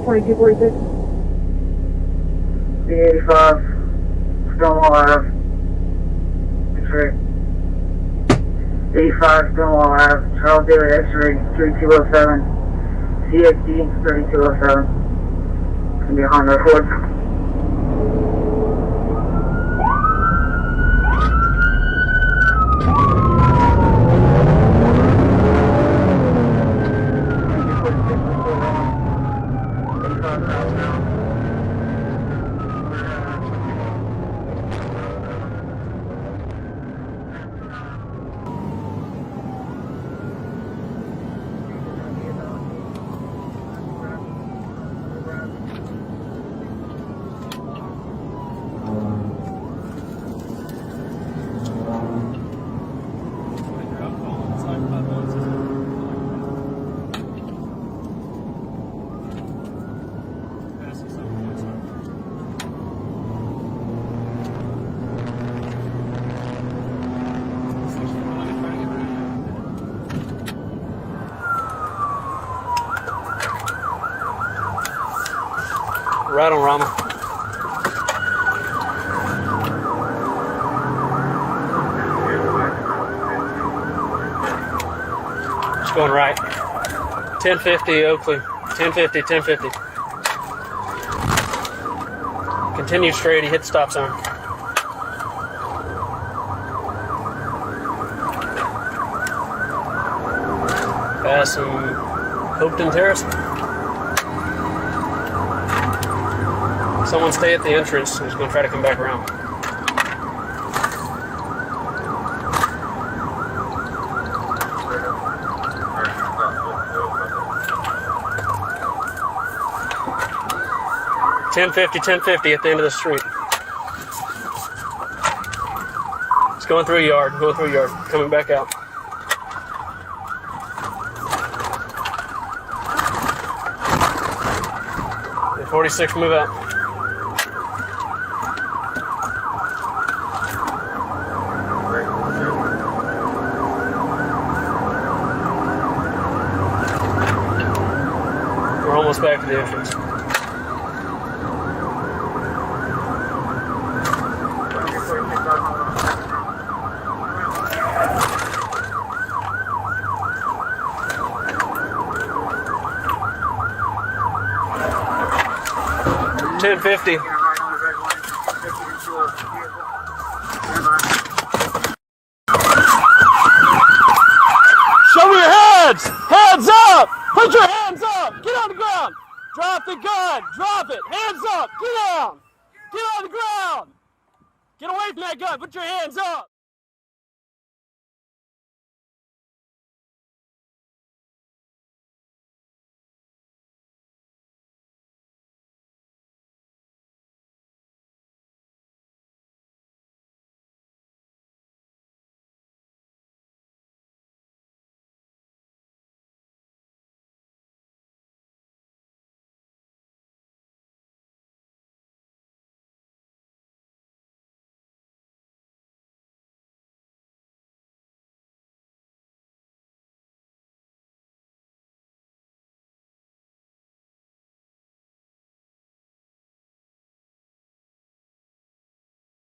2246. B85, Stonewall Ave. X-ray. 85, Stonewall Ave, Charles David X-ray, 3207. CXD, 3207. It's gonna be a Honda Accord. Right on Rama. Just going right. 1050 Oakley. 1050, 1050. Continue straight, he hit the stop sign. Passing Hopeton Terrace. Someone stay at the entrance. He's going to try to come back around. $10.50 at the end of the street. It's going through a yard. Coming back out. The 46 move out. We're almost back to the entrance. $10.50. Show me your hands! Hands up! Put your hands up! Get on the ground! Drop the gun! Drop it! Hands up! Get down! Get on the ground! Get away from that gun! Put your hands up!